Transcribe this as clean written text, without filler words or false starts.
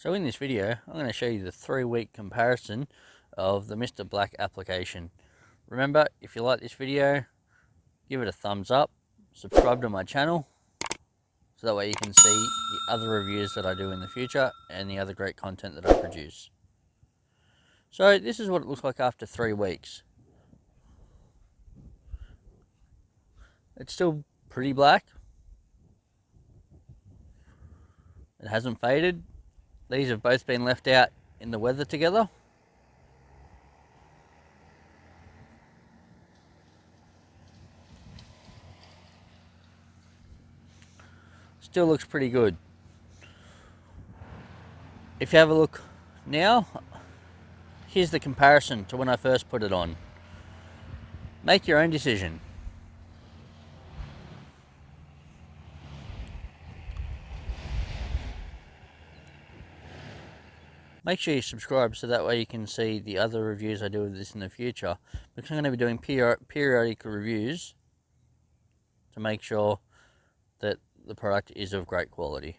So in this video, I'm going to show you the 3-week comparison of the Mr. Black application. Remember, if you like this video, give it a thumbs up, subscribe to my channel, so that way you can see the other reviews that I do in the future and the other great content that I produce. So this is what it looks like after 3 weeks. It's still pretty black. It hasn't faded. These have both been left out in the weather together. Still looks pretty good. If you have a look now, here's the comparison to when I first put it on. Make your own decision. Make sure you subscribe so that way you can see the other reviews I do of this in the future, because I'm going to be doing periodic reviews to make sure that the product is of great quality.